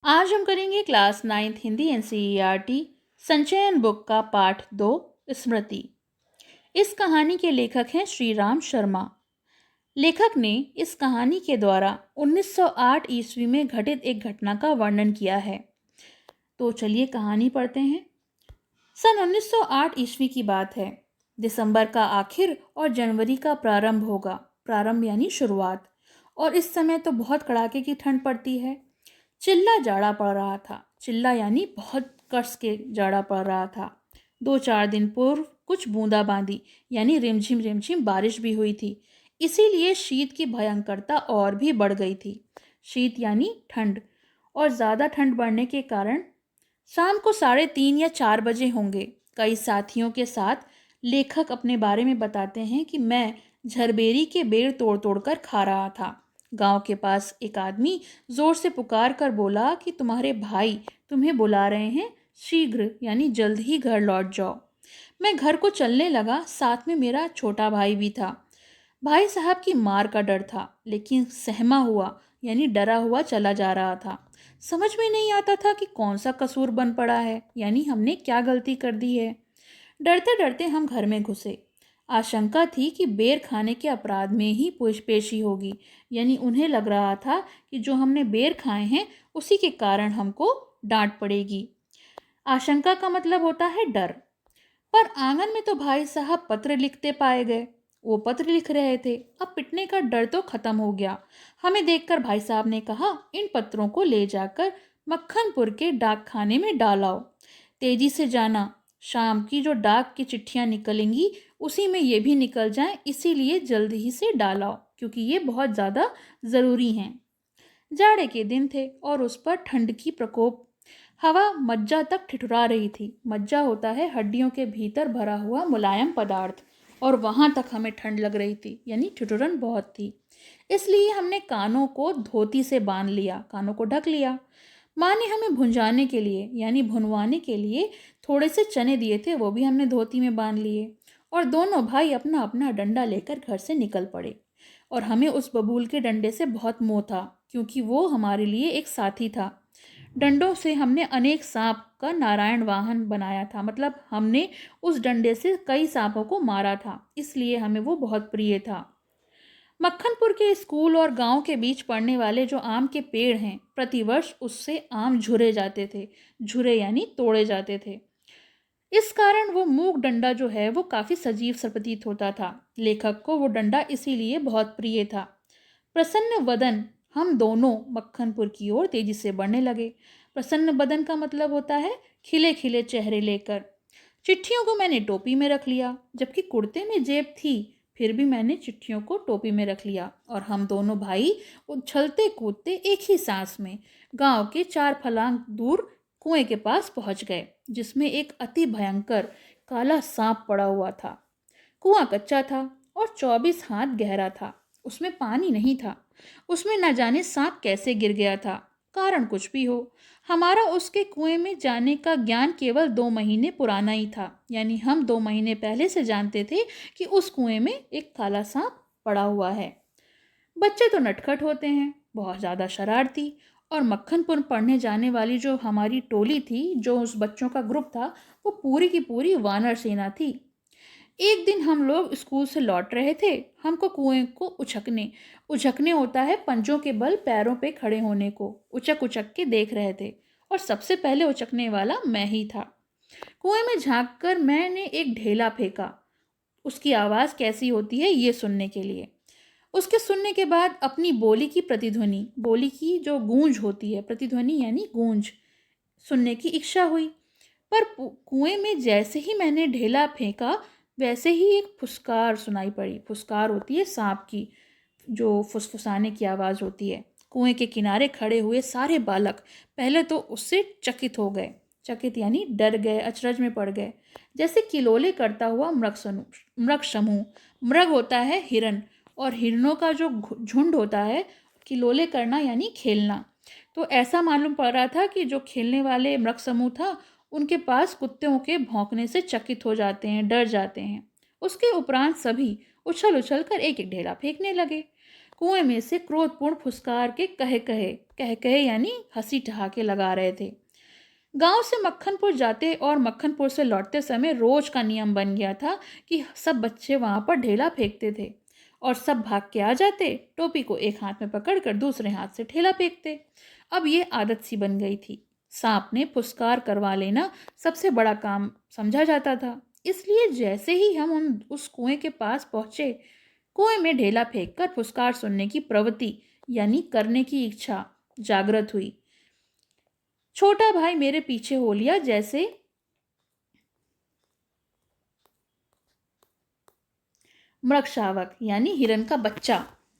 आज हम करेंगे क्लास 9th हिंदी एनसीईआरटी संचयन बुक का पाठ 2 स्मृति। इस कहानी के लेखक हैं श्री राम शर्मा। लेखक ने इस कहानी के द्वारा 1908 ईस्वी में घटित एक घटना का वर्णन किया है। तो चलिए कहानी पढ़ते हैं। सन 1908 ईस्वी की बात है। दिसंबर का आखिर और जनवरी का प्रारंभ होगा। प्रारंभ यानी शुरुआत। और इस समय तो बहुत कड़ाके की ठंड पड़ती है। चिल्ला जाड़ा पड़ रहा था। चिल्ला यानी बहुत कस के जाड़ा पड़ रहा था। 2-4 दिन पूर्व कुछ बूंदाबांदी यानी रिमझिम रिमझिम बारिश भी हुई थी। इसीलिए शीत की भयंकरता और भी बढ़ गई थी। शीत यानी ठंड। और ज़्यादा ठंड बढ़ने के कारण शाम को 3:30 या 4 बजे होंगे। कई साथियों के साथ लेखक अपने बारे में बताते हैं कि मैं झरबेरी के बेर तोड़ तोड़ कर खा रहा था। गांव के पास एक आदमी जोर से पुकार कर बोला कि तुम्हारे भाई तुम्हें बुला रहे हैं, शीघ्र यानी जल्द ही घर लौट जाओ। मैं घर को चलने लगा। साथ में मेरा छोटा भाई भी था। भाई साहब की मार का डर था, लेकिन सहमा हुआ यानी डरा हुआ चला जा रहा था। समझ में नहीं आता था कि कौन सा कसूर बन पड़ा है, यानी हमने क्या गलती कर दी है। डरते डरते हम घर में घुसे। आशंका थी कि बेर खाने के अपराध में ही पेशी होगी, यानी उन्हें लग रहा था कि जो हमने बेर खाए हैं उसी के कारण हमको डांट पड़ेगी। आशंका का मतलब होता है डर। पर आंगन में तो भाई साहब पत्र लिखते पाए गए। वो पत्र लिख रहे थे। अब पिटने का डर तो खत्म हो गया। हमें देखकर भाई साहब ने कहा, इन पत्रों को ले जाकर मक्खनपुर के डाक खाने में डालाओ। तेजी से जाना, शाम की जो डाक की चिट्ठियां निकलेंगी उसी में ये भी निकल जाएं, इसीलिए जल्दी ही से डालाओ क्योंकि ये बहुत ज़्यादा ज़रूरी हैं। जाड़े के दिन थे और उस पर ठंड की प्रकोप। हवा मज्जा तक ठिठुरा रही थी। मज्जा होता है हड्डियों के भीतर भरा हुआ मुलायम पदार्थ, और वहां तक हमें ठंड लग रही थी, यानी ठिठुरन बहुत थी। इसलिए हमने कानों को धोती से बांध लिया, कानों को ढक लिया। माँ ने हमें भुंजाने के लिए यानी भुनवाने के लिए थोड़े से चने दिए थे, वो भी हमने धोती में बांध लिए। और दोनों भाई अपना अपना डंडा लेकर घर से निकल पड़े। और हमें उस बबूल के डंडे से बहुत मोह था, क्योंकि वो हमारे लिए एक साथी था। डंडों से हमने अनेक सांप का नारायण वाहन बनाया था, मतलब हमने उस डंडे से कई सांपों को मारा था, इसलिए हमें वो बहुत प्रिय था। मक्खनपुर के स्कूल और गांव के बीच पड़ने वाले जो आम के पेड़ हैं, प्रतिवर्ष उससे आम झुरे जाते थे। झुरे यानी तोड़े जाते थे। इस कारण वो मूक डंडा जो है वो काफी सजीव सा प्रतीत होता था। लेखक को वो डंडा इसीलिए बहुत प्रिय था। प्रसन्न वदन हम दोनों मक्खनपुर की ओर तेजी से बढ़ने लगे। प्रसन्न बदन का मतलब होता है खिले खिले चेहरे लेकर। चिट्ठियों को मैंने टोपी में रख लिया, जबकि कुर्ते में जेब थी, फिर भी मैंने चिट्ठियों को टोपी में रख लिया। और हम दोनों भाई उछलते कूदते एक ही सांस में गांव के 4 फलांग दूर कुएं के पास पहुंच गए, जिसमें एक अति भयंकर काला सांप पड़ा हुआ था। कुआं कच्चा था और 24 हाथ गहरा था। उसमें पानी नहीं था। उसमें न जाने सांप कैसे गिर गया था। कारण कुछ भी हो, हमारा उसके कुएं में जाने का ज्ञान केवल 2 महीने पुराना ही था, यानी हम 2 महीने पहले से जानते थे कि उस कुएं में एक काला सांप पड़ा हुआ है। बच्चे तो नटखट होते हैं, बहुत ज़्यादा शरारती। और मक्खनपुर पढ़ने जाने वाली जो हमारी टोली थी, जो उस बच्चों का ग्रुप था, वो पूरी की पूरी वानर सेना थी। एक दिन हम लोग स्कूल से लौट रहे थे। हमको कुएं को उछकने उछकने होता है पंजों के बल पैरों पे खड़े होने को, उचक उचक के देख रहे थे। और सबसे पहले उचकने वाला मैं ही था। कुएं में झांक कर मैंने एक ढेला फेंका, उसकी आवाज़ कैसी होती है ये सुनने के लिए। उसके सुनने के बाद अपनी बोली की प्रतिध्वनि, बोली की जो गूंज होती है, प्रतिध्वनि यानी गूंज, सुनने की इच्छा हुई। पर कुएं में जैसे ही मैंने ढेला फेंका, वैसे ही एक फुसकार सुनाई पड़ी। फुसकार होती है सांप की, जो फुसफुसाने की आवाज़ होती है। कुएं के किनारे खड़े हुए सारे बालक पहले तो उससे चकित हो गए। चकित यानी डर गए, अचरज में पड़ गए। जैसे किलोले करता हुआ मृग समूह। मृग होता है हिरन, और हिरनों का जो झुंड होता है, किलोले करना यानी खेलना। तो ऐसा मालूम पड़ रहा था कि जो खेलने वाले मृग समूह था, उनके पास कुत्तों के भौंकने से चकित हो जाते हैं, डर जाते हैं। उसके उपरांत सभी उछल उछल कर एक एक ढेला फेंकने लगे। कुएं में से क्रोधपूर्ण फुसकार के कहे कहे यानी हंसी ठहाके लगा रहे थे। गांव से मक्खनपुर जाते और मक्खनपुर से लौटते समय रोज का नियम बन गया था कि सब बच्चे वहां पर ढेला फेंकते थे और सब भाग के आ जाते, टोपी को एक हाथ में पकड़कर दूसरे हाथ से ठेला फेंकते। अब ये आदत सी बन गई थी। सांप ने फुसकार करवा लेना सबसे बड़ा काम समझा जाता था। इसलिए जैसे ही हम उस कुएं के पास पहुंचे, कुएं में ढेला फेंककर फुसकार सुनने की प्रवृत्ति यानी करने की इच्छा जागृत हुई। छोटा भाई मेरे पीछे हो लिया, जैसे मृगशावक यानी हिरन का बच्चा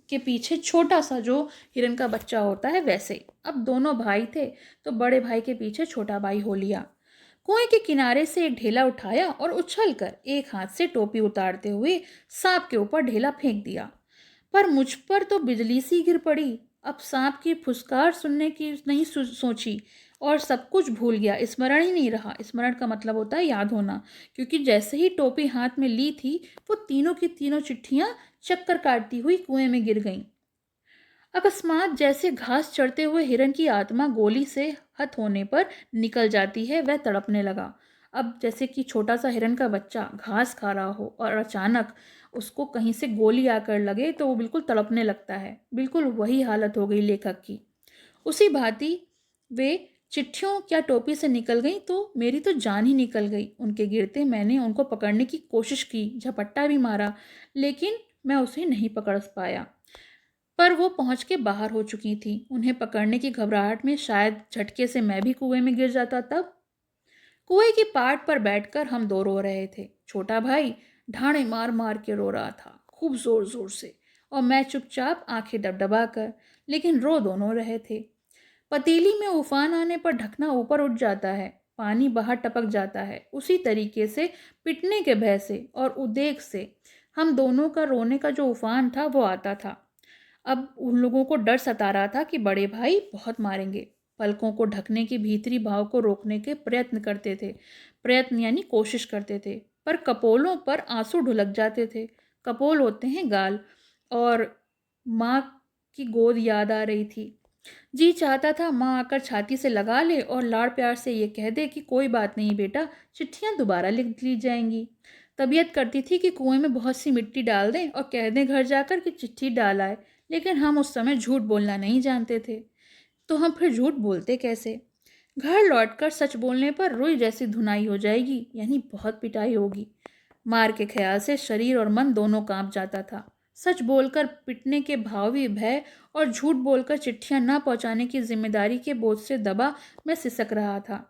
के पीछे छोटा सा जो हिरन का बच्चा होता है वैसे। अब दोनों भाई थे तो बड़े भाई के पीछे छोटा भाई हो लिया। कुएं के किनारे से एक ढेला उठाया और उछलकर एक हाथ से टोपी उतारते हुए सांप के ऊपर ढेला फेंक दिया। पर मुझ पर तो बिजली सी गिर पड़ी। अब सांप की फुसकार सुनने की नहीं सोची और सब कुछ भूल गया, स्मरण ही नहीं रहा। स्मरण का मतलब होता है याद होना, क्योंकि जैसे ही टोपी हाथ में ली थी वो तीनों की तीनों चिट्ठियां चक्कर काटती हुई कुएं में गिर गईं। अकस्मात जैसे घास चढ़ते हुए हिरन की आत्मा गोली से हत होने पर निकल जाती है, वह तड़पने लगा। अब जैसे कि छोटा सा हिरन का बच्चा घास खा रहा हो और अचानक उसको कहीं से गोली आकर लगे तो वो बिल्कुल तड़पने लगता है। बिल्कुल वही हालत हो गई लेखक की। उसी भांति वे चिट्ठियों क्या टोपी से निकल गई तो मेरी तो जान ही निकल गई। उनके गिरते मैंने उनको पकड़ने की कोशिश की, झपट्टा भी मारा, लेकिन मैं उसे नहीं पकड़ पाया। पर वो पहुंच के बाहर हो चुकी थी। उन्हें पकड़ने की घबराहट में शायद झटके से मैं भी कुएं में गिर जाता। तब कुएं की पाट पर बैठकर हम दो रो रहे थे। छोटा भाई ढाणे मार मार के रो रहा था, खूब जोर जोर से, और मैं चुपचाप आंखें दबदबा कर, लेकिन रो दोनों रहे थे। पतीली में उफान आने पर ढकना ऊपर उठ जाता है, पानी बाहर टपक जाता है। उसी तरीके से पिटने के भय से और उद्वेग से हम दोनों का रोने का जो उफान था वो आता था। अब उन लोगों को डर सता रहा था कि बड़े भाई बहुत मारेंगे। पलकों को ढकने के भीतरी भाव को रोकने के प्रयत्न करते थे। प्रयत्न यानी कोशिश करते थे, पर कपोलों पर आंसू ढुलक जाते थे। कपोल होते हैं गाल, और माँ की गोद याद आ रही थी। जी चाहता था माँ आकर छाती से लगा ले और लाड़ प्यार से ये कह दे कि कोई बात नहीं बेटा, चिट्ठियाँ दोबारा लिख ली जाएंगी। तबीयत करती थी कि कुएं में बहुत सी मिट्टी डाल दें और कह दें घर जाकर कि चिट्ठी डाल आए, लेकिन हम उस समय झूठ बोलना नहीं जानते थे। तो हम फिर झूठ बोलते कैसे? घर लौटकर सच बोलने पर रुई जैसी धुनाई हो जाएगी, यानी बहुत पिटाई होगी। मार के ख्याल से शरीर और मन दोनों कांप जाता था। सच बोलकर पिटने के भावी भय और झूठ बोलकर चिट्ठियां न पहुंचाने की जिम्मेदारी के बोझ से दबा मैं सिसक रहा था।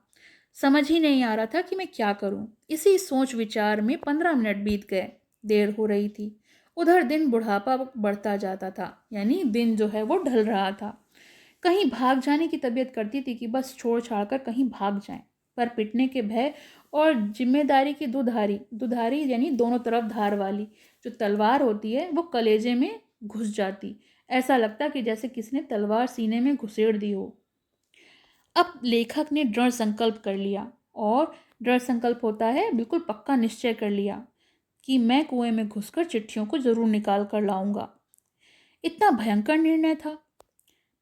समझ ही नहीं आ रहा था कि मैं क्या करूं। इसी सोच विचार में 15 मिनट बीत गए। देर हो रही थी। उधर दिन बुढ़ापा बढ़ता जाता था, यानी दिन जो है वो ढल रहा था। कहीं भाग जाने की तबीयत करती थी कि बस छोड़ छाड़ कर कहीं भाग जाएं, पर पिटने के भय और जिम्मेदारी की दुधारी दुधारी यानी दोनों तरफ धार वाली जो तलवार होती है वो कलेजे में घुस जाती। ऐसा लगता कि जैसे किसने तलवार सीने में घुसेड़ दी हो। अब लेखक ने दृढ़ संकल्प कर लिया, और दृढ़ संकल्प होता है बिल्कुल पक्का निश्चय कर लिया कि मैं कुएं में घुसकर चिट्ठियों को जरूर निकाल कर लाऊंगा। इतना भयंकर निर्णय था,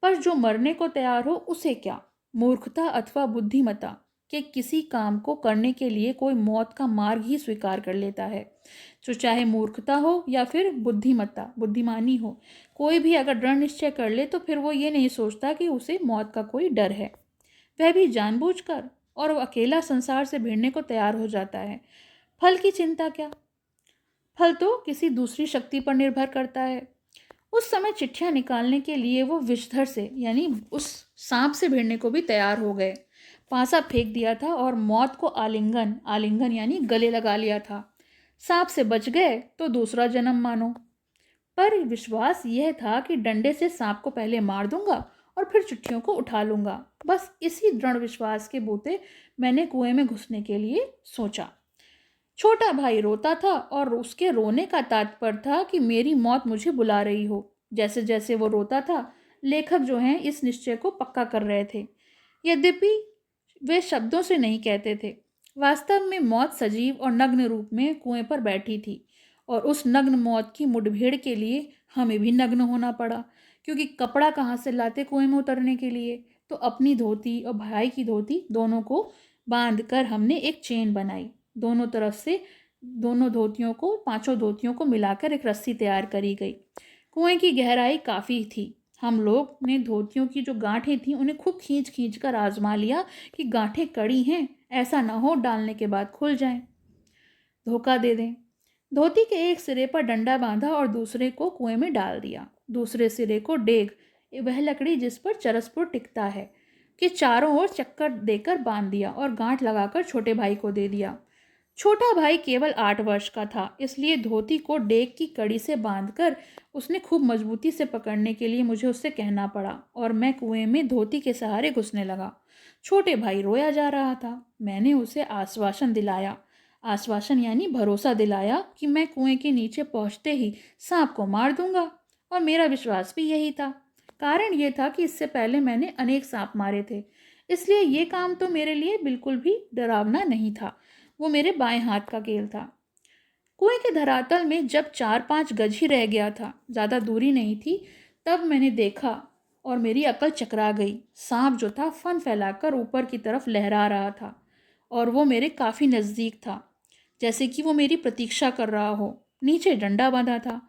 पर जो मरने को तैयार हो उसे क्या? मूर्खता अथवा बुद्धिमता के किसी काम को करने के लिए कोई मौत का मार्ग ही स्वीकार कर लेता है। जो चाहे मूर्खता हो या फिर बुद्धिमत्ता बुद्धिमानी हो, कोई भी अगर दृढ़ निश्चय कर ले तो फिर वो ये नहीं सोचता कि उसे मौत का कोई डर है। वह भी जानबूझकर, और वो अकेला संसार से भिड़ने को तैयार हो जाता है। फल की चिंता क्या? फल तो किसी दूसरी शक्ति पर निर्भर करता है। उस समय चिट्ठियां निकालने के लिए वो विषधर से यानी उस सांप से भिड़ने को भी तैयार हो गए। पासा फेंक दिया था और मौत को आलिंगन आलिंगन यानी गले लगा लिया था। सांप से बच गए तो दूसरा जन्म मानो। पर विश्वास यह था कि डंडे से सांप को पहले मार दूंगा और फिर चिट्ठियों को उठा लूंगा। बस इसी दृढ़ विश्वास के बूते मैंने कुएं में घुसने के लिए सोचा। छोटा भाई रोता था और उसके रोने का तात्पर्य था कि मेरी मौत मुझे बुला रही हो। जैसे जैसे वो रोता था, लेखक जो हैं इस निश्चय को पक्का कर रहे थे। यद्यपि वे शब्दों से नहीं कहते थे। वास्तव में मौत सजीव और नग्न रूप में कुएं पर बैठी थी, और उस नग्न मौत की मुठभेड़ के लिए हमें भी नग्न होना पड़ा, क्योंकि कपड़ा कहाँ से लाते कुएं में उतरने के लिए। तो अपनी धोती और भाई की धोती दोनों को बांध कर हमने एक चेन बनाई। दोनों तरफ से दोनों धोतियों को, पांचों धोतियों को मिलाकर एक रस्सी तैयार करी गई। कुएं की गहराई काफ़ी थी। हम लोग ने धोतियों की जो गांठें थीं उन्हें खूब खींच खींच कर आजमा लिया कि गांठें कड़ी हैं, ऐसा न हो डालने के बाद खुल जाएं, धोखा दे दें। धोती के एक सिरे पर डंडा बांधा और दूसरे को कुएं में डाल दिया। दूसरे सिरे को डेग, वह लकड़ी जिस पर चरसपुर टिकता है, के चारों ओर चक्कर देकर बांध दिया और गांठ लगाकर छोटे भाई को दे दिया। छोटा भाई केवल 8 वर्ष का था, इसलिए धोती को डेग की कड़ी से बांधकर उसने खूब मजबूती से पकड़ने के लिए मुझे उससे कहना पड़ा और मैं कुएं में धोती के सहारे घुसने लगा। छोटे भाई रोया जा रहा था। मैंने उसे आश्वासन दिलाया, आश्वासन यानी भरोसा दिलाया कि मैं कुएं के नीचे पहुंचते ही सांप को मार दूंगा, और मेरा विश्वास भी यही था। कारण यह था कि इससे पहले मैंने अनेक सांप मारे थे, इसलिए ये काम तो मेरे लिए बिल्कुल भी डरावना नहीं था। वो मेरे बाएं हाथ का खेल था। कुएं के धरातल में जब 4-5 गज ही रह गया था, ज़्यादा दूरी नहीं थी, तब मैंने देखा और मेरी अकल चकरा गई। सांप जो था फन फैलाकर ऊपर की तरफ लहरा रहा था और वो मेरे काफ़ी नज़दीक था, जैसे कि वो मेरी प्रतीक्षा कर रहा हो। नीचे डंडा बांधा था।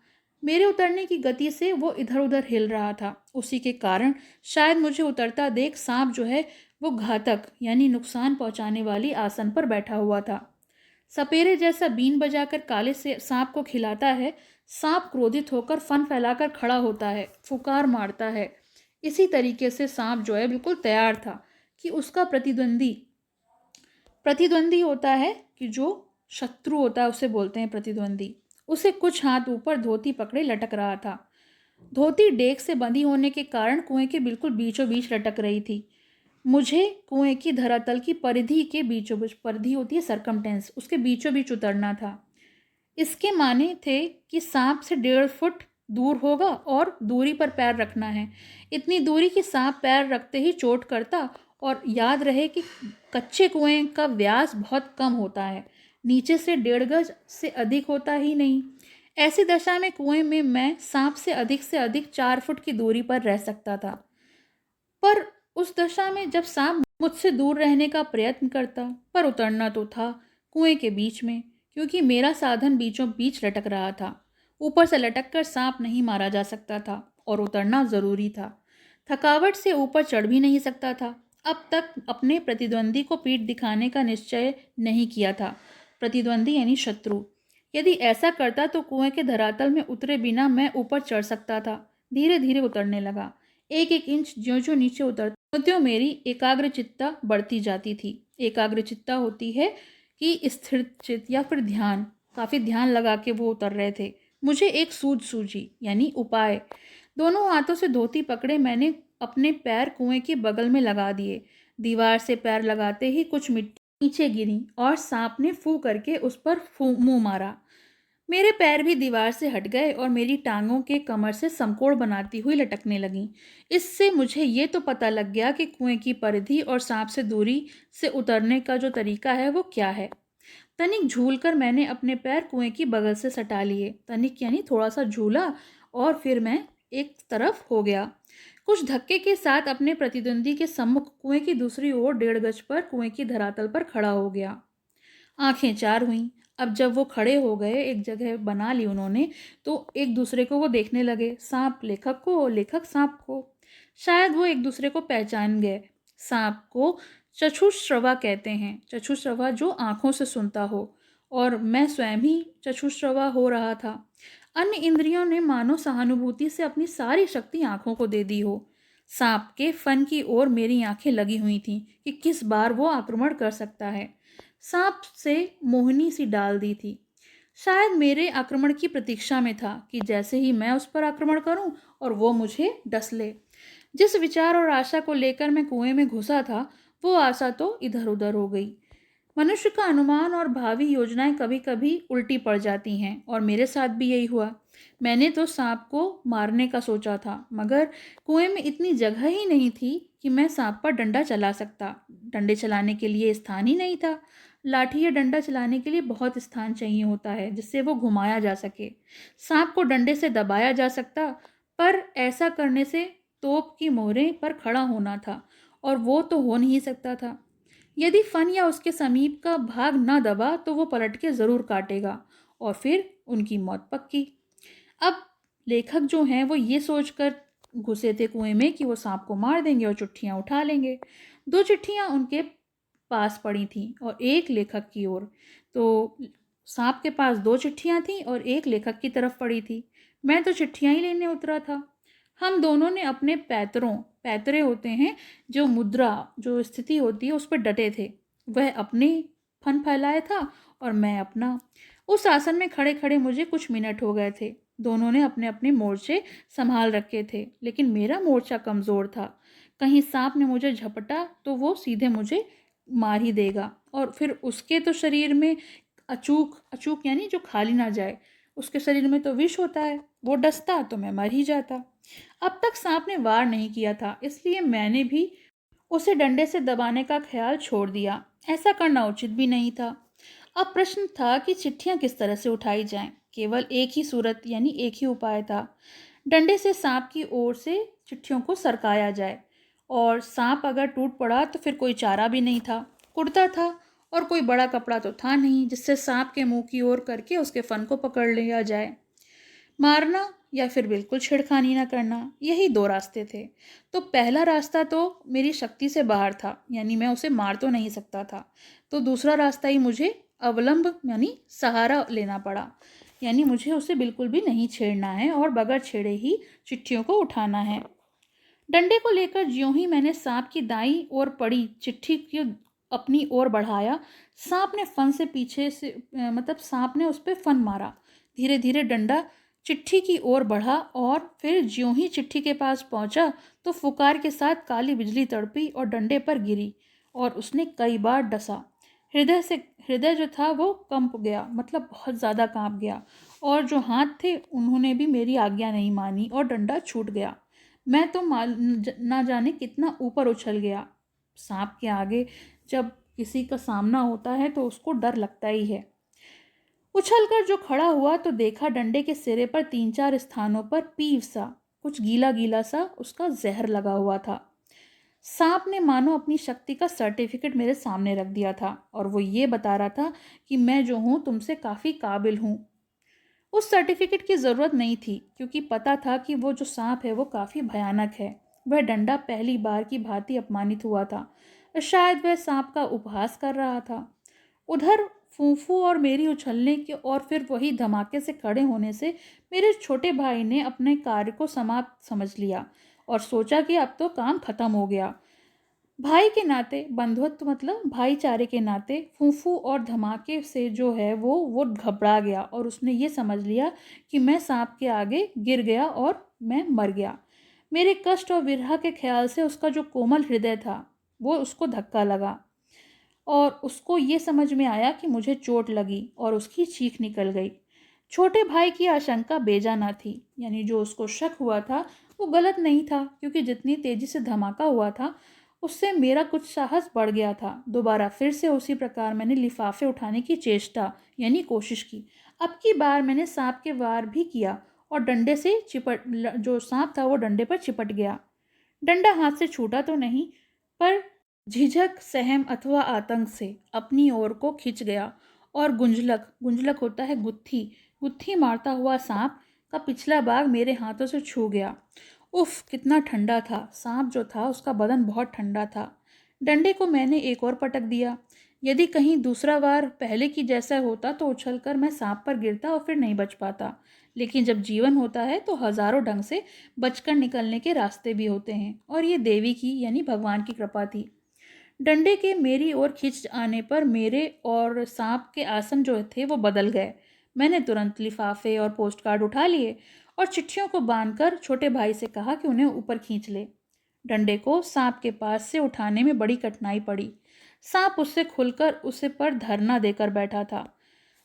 मेरे उतरने की गति से वो इधर उधर हिल रहा था। उसी के कारण शायद मुझे उतरता देख सांप जो है वो घातक यानी नुकसान पहुंचाने वाली आसन पर बैठा हुआ था। सपेरे जैसा बीन बजाकर काले से सांप को खिलाता है। सांप क्रोधित होकर फन फैलाकर खड़ा होता है, फुकार मारता है। इसी तरीके से सांप जो है बिल्कुल तैयार था कि उसका प्रतिद्वंदी प्रतिद्वंदी होता है कि जो शत्रु होता है उसे बोलते हैं प्रतिद्वंदी, उसे कुछ हाथ ऊपर धोती पकड़े लटक रहा था। धोती डेक से बंधी होने के कारण कुएं के बिल्कुल बीचों बीच लटक रही थी। मुझे कुएं की धरातल की परिधि के बीचों बीच, परिधि होती है सरकमटेंस, उसके बीचों बीच उतरना था। इसके माने थे कि सांप से 1.5 फुट दूर होगा और दूरी पर पैर रखना है। इतनी दूरी कि सांप पैर रखते ही चोट करता, और याद रहे कि कच्चे कुएं का व्यास बहुत कम होता है, नीचे से 1.5 गज से अधिक होता ही नहीं। ऐसी दशा में कुएं में मैं सांप से अधिक 4 फुट की दूरी पर रह सकता था। पर उस दशा में जब सांप मुझसे दूर रहने का प्रयत्न करता, पर उतरना तो था कुएं के बीच में, क्योंकि मेरा साधन बीचों बीच लटक रहा था। ऊपर से लटक कर सांप नहीं मारा जा सकता था और उतरना जरूरी था। थकावट से ऊपर चढ़ भी नहीं सकता था। अब तक अपने प्रतिद्वंदी को पीठ दिखाने का निश्चय नहीं किया था। प्रतिद्वंदी यानी शत्रु। यदि ऐसा करता तो कुएं के धरातल में उतरे बिना मैं ऊपर चढ़ सकता था। धीरे धीरे उतरने लगा। एक एक इंच ज्यों ज्यों नीचे उतरता त्यों मेरी एकाग्रचित्ता बढ़ती जाती थी। एकाग्रचित्ता होती है कि स्थिर चित्त या फिर ध्यान, काफ़ी ध्यान लगा के वो उतर रहे थे। मुझे एक सूझ सूझी यानी उपाय। दोनों हाथों से धोती पकड़े मैंने अपने पैर कुएं के बगल में लगा दिए। दीवार से पैर लगाते ही कुछ मिट्टी नीचे गिरी और सांप ने फू करके उस पर मुंह मारा। मेरे पैर भी दीवार से हट गए और मेरी टांगों के कमर से समकोण बनाती हुई लटकने लगीं। इससे मुझे ये तो पता लग गया कि कुएं की परिधि और सांप से दूरी से उतरने का जो तरीका है वो क्या है। तनिक झूलकर मैंने अपने पैर कुएं की बगल से सटा लिए। तनिक यानी थोड़ा सा झूला और फिर मैं एक तरफ हो गया। कुछ धक्के के साथ अपने प्रतिद्वंदी के सम्मुख कुएं की दूसरी ओर 1.5 गज पर कुएं की धरातल पर खड़ा हो गया। आंखें चार हुईं। अब जब वो खड़े हो गए, एक जगह बना ली उन्होंने, तो एक दूसरे को वो देखने लगे, सांप लेखक को, लेखक सांप को। शायद वो एक दूसरे को पहचान गए। सांप को चक्षुश्रवा कहते हैं, चक्षुश्रवा जो आंखों से सुनता हो, और मैं स्वयं ही चक्षुश्रवा हो रहा था। अन्य इंद्रियों ने मानो सहानुभूति से अपनी सारी शक्ति आंखों को दे दी हो। सांप के फन की ओर मेरी आंखें लगी हुई थीं कि किस बार वो आक्रमण कर सकता है। सांप से मोहनी सी डाल दी थी। शायद मेरे आक्रमण की प्रतीक्षा में था कि जैसे ही मैं उस पर आक्रमण करूं और वो मुझे डस ले। जिस विचार और आशा को लेकर मैं कुएं में घुसा था, वो आशा तो इधर उधर हो गई। मनुष्य का अनुमान और भावी योजनाएं कभी कभी उल्टी पड़ जाती हैं, और मेरे साथ भी यही हुआ। मैंने तो सांप को मारने का सोचा था, मगर कुएं में इतनी जगह ही नहीं थी कि मैं सांप पर डंडा चला सकता। डंडे चलाने के लिए स्थान ही नहीं था। लाठी या डंडा चलाने के लिए बहुत स्थान चाहिए होता है जिससे वो घुमाया जा सके। सांप को डंडे से दबाया जा सकता, पर ऐसा करने से तोप की मोहरे पर खड़ा होना था, और वो तो हो नहीं सकता था। यदि फन या उसके समीप का भाग न दबा तो वो पलट के ज़रूर काटेगा, और फिर उनकी मौत पक्की। अब लेखक जो हैं वो ये सोचकर घुसे थे कुएं में कि वो सांप को मार देंगे और चिट्ठियां उठा लेंगे। दो चिट्ठियां उनके पास पड़ी थीं और एक लेखक की ओर। तो सांप के पास दो चिट्ठियां थीं और एक लेखक की तरफ पड़ी थी। मैं तो चिट्ठियां ही लेने उतरा था। हम दोनों ने अपने पैतरे होते हैं जो मुद्रा, जो स्थिति होती है, उस पर डटे थे। वह अपने फन फैलाए था और मैं अपना। उस आसन में खड़े खड़े मुझे कुछ मिनट हो गए थे। दोनों ने अपने अपने मोर्चे संभाल रखे थे, लेकिन मेरा मोर्चा कमज़ोर था। कहीं सांप ने मुझे झपटा तो वो सीधे मुझे मार ही देगा, और फिर उसके तो शरीर में अचूक अचूक यानी जो खाली ना जाए, उसके शरीर में तो विष होता है, वो डसता तो मैं मर ही जाता। अब तक सांप ने वार नहीं किया था, इसलिए मैंने भी उसे डंडे से दबाने का ख्याल छोड़ दिया। ऐसा करना उचित भी नहीं था। अब प्रश्न था कि चिट्ठियां किस तरह से उठाई जाएं। केवल एक ही सूरत यानी एक ही उपाय था। डंडे से सांप की ओर से चिट्ठियों को सरकाया जाए, और सांप अगर टूट पड़ा तो फिर कोई चारा भी नहीं था। कुर्ता था और कोई बड़ा कपड़ा तो था नहीं जिससे सांप के मुंह की ओर करके उसके फन को पकड़ लिया जाए। मारना या फिर बिल्कुल छेड़खानी ना करना, यही दो रास्ते थे। तो पहला रास्ता तो मेरी शक्ति से बाहर था, यानी मैं उसे मार तो नहीं सकता था। तो दूसरा रास्ता ही मुझे अवलंब यानी सहारा लेना पड़ा, यानी मुझे उसे बिल्कुल भी नहीं छेड़ना है और बगैर छेड़े ही चिट्ठियों को उठाना है। डंडे को लेकर ज्यों ही मैंने सांप की दाईं ओर पड़ी चिट्ठी की अपनी ओर बढ़ाया, सांप ने फन से पीछे से मतलब सांप ने उस पर फन मारा। धीरे धीरे डंडा चिट्ठी की ओर बढ़ा, और फिर ज्यों ही चिट्ठी के पास पहुंचा तो फुकार के साथ काली बिजली तड़पी और डंडे पर गिरी, और उसने कई बार डसा। हृदय जो था वो कंप गया, मतलब बहुत ज़्यादा कांप गया, और जो हाथ थे उन्होंने भी मेरी आज्ञा नहीं मानी और डंडा छूट गया। मैं तो ना जाने कितना ऊपर उछल गया। सांप के आगे जब किसी का सामना होता है तो उसको डर लगता ही है। उछलकर जो खड़ा हुआ तो देखा डंडे के सिरे पर 3-4 स्थानों पर पीव सा, कुछ गीला गीला सा उसका जहर लगा हुआ था। सांप ने मानो अपनी शक्ति का सर्टिफिकेट मेरे सामने रख दिया था, और वो ये बता रहा था कि मैं जो हूँ तुमसे काफ़ी काबिल हूँ। उस सर्टिफिकेट की ज़रूरत नहीं थी, क्योंकि पता था कि वो जो सांप है वो काफ़ी भयानक है। वह डंडा पहली बार की भांति अपमानित हुआ था। शायद वह सांप का उपहास कर रहा था। उधर फूफू और मेरी उछलने के और फिर वही धमाके से खड़े होने से मेरे छोटे भाई ने अपने कार्य को समाप्त समझ लिया और सोचा कि अब तो काम खत्म हो गया। भाई के नाते, बंधुत्व मतलब भाईचारे के नाते, फूफू और धमाके से जो है वो घबरा गया, और उसने ये समझ लिया कि मैं सांप के आगे गिर गया और मैं मर गया। मेरे कष्ट और विरह के ख्याल से उसका जो कोमल हृदय था वो उसको धक्का लगा, और उसको ये समझ में आया कि मुझे चोट लगी, और उसकी चीख निकल गई। छोटे भाई की आशंका बेजा न थी, यानी जो उसको शक हुआ था वो गलत नहीं था, क्योंकि जितनी तेजी से धमाका हुआ था उससे मेरा कुछ साहस बढ़ गया था। दोबारा फिर से उसी प्रकार मैंने लिफाफे उठाने की चेष्टा यानी कोशिश की। अब की बार मैंने सांप के वार भी किया, और डंडे से जो सांप था वो डंडे पर चिपट गया। डंडा हाथ से छूटा तो नहीं, पर झिझक, सहम अथवा आतंक से अपनी ओर को खिंच गया, और गुंजलक गुंजलक होता है गुत्थी गुत्थी मारता हुआ सांप का पिछला भाग मेरे हाथों से छू गया। उफ, कितना ठंडा था! सांप जो था उसका बदन बहुत ठंडा था। डंडे को मैंने एक और पटक दिया। यदि कहीं दूसरा वार पहले की जैसा होता तो उछलकर मैं सांप पर गिरता और फिर नहीं बच पाता। लेकिन जब जीवन होता है तो हजारों ढंग से बचकर निकलने के रास्ते भी होते हैं, और ये देवी की यानी भगवान की कृपा थी। डंडे के मेरी ओर खींच आने पर मेरे और सांप के आसन जो थे वो बदल गए। मैंने तुरंत लिफाफे और पोस्ट कार्ड उठा लिए और चिट्ठियों को बांधकर छोटे भाई से कहा कि उन्हें ऊपर खींच ले। डंडे को सांप के पास से उठाने में बड़ी कठिनाई पड़ी। सांप उससे खुलकर उसे पर धरना देकर बैठा था।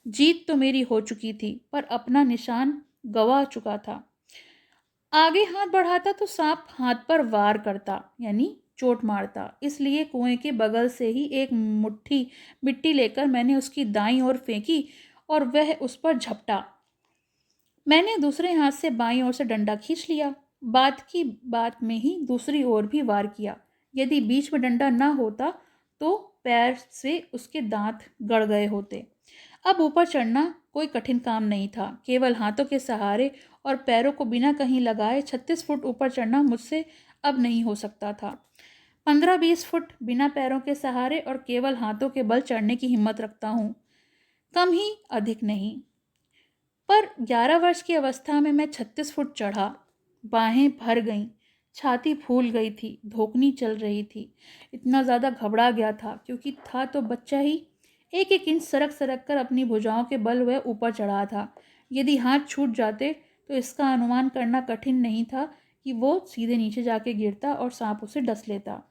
जीत तो मेरी हो चुकी थी, पर अपना निशान गंवा चुका था। आगे हाथ बढ़ाता तो सांप हाथ पर वार करता, यानी चोट मारता, इसलिए कुएं के बगल से ही एक मुट्ठी मिट्टी लेकर मैंने उसकी दाईं ओर फेंकी और वह उस पर झपटा। मैंने दूसरे हाथ से बाईं ओर से डंडा खींच लिया। बात की बात में ही दूसरी ओर भी वार किया। यदि बीच में डंडा न होता तो पैर से उसके दांत गड़ गए होते। अब ऊपर चढ़ना कोई कठिन काम नहीं था। केवल हाथों के सहारे और पैरों को बिना कहीं लगाए 36 फुट ऊपर चढ़ना मुझसे अब नहीं हो सकता था। 15-20 फुट बिना पैरों के सहारे और केवल हाथों के बल चढ़ने की हिम्मत रखता हूँ, कम ही अधिक नहीं। पर 11 वर्ष की अवस्था में मैं 36 फुट चढ़ा। बाहें भर गईं, छाती फूल गई थी, धोकनी चल रही थी। इतना ज़्यादा घबरा गया था क्योंकि था तो बच्चा ही। एक एक इंच सरक सरक कर अपनी भुजाओं के बल वह ऊपर चढ़ा था। यदि हाथ छूट जाते तो इसका अनुमान करना कठिन नहीं था कि वो सीधे नीचे जाके गिरता और सांप उसे डस लेता।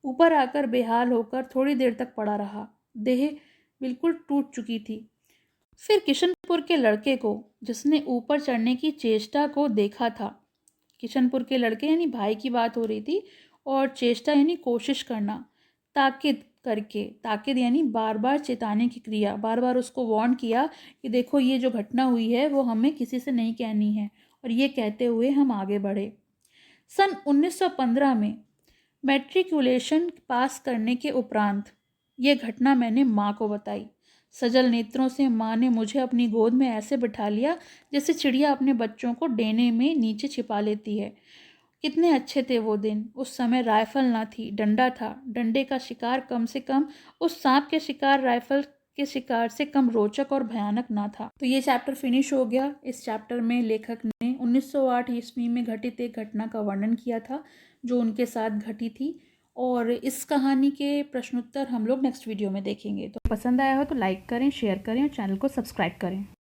ऊपर आकर बेहाल होकर थोड़ी देर तक पड़ा रहा। देह बिल्कुल टूट चुकी थी। फिर किशनपुर के लड़के को, जिसने ऊपर चढ़ने की चेष्टा को देखा था, किशनपुर के लड़के यानी भाई की बात हो रही थी, और चेष्टा यानी कोशिश करना, ताकिद करके, ताकिद यानी बार बार चेताने की क्रिया, बार बार उसको वार्न किया कि देखो ये जो घटना हुई है वो हमें किसी से नहीं कहनी है, और ये कहते हुए हम आगे बढ़े। सन 1915 में मैट्रिकुलेशन पास करने के उपरांत ये घटना मैंने माँ को बताई। सजल नेत्रों से माँ ने मुझे अपनी गोद में ऐसे बिठा लिया जैसे चिड़िया अपने बच्चों को डेने में नीचे छिपा लेती है। कितने अच्छे थे वो दिन। उस समय राइफल ना थी, डंडा था। डंडे का शिकार कम से कम उस सांप के शिकार राइफल के शिकार से कम रोचक और भयानक ना था। तो ये चैप्टर फिनिश हो गया। इस चैप्टर में लेखक ने 1908 ईस्वी में घटित एक घटना का वर्णन किया था जो उनके साथ घटी थी, और इस कहानी के प्रश्नोत्तर हम लोग नेक्स्ट वीडियो में देखेंगे। तो पसंद आया हो तो लाइक करें, शेयर करें और चैनल को सब्सक्राइब करें।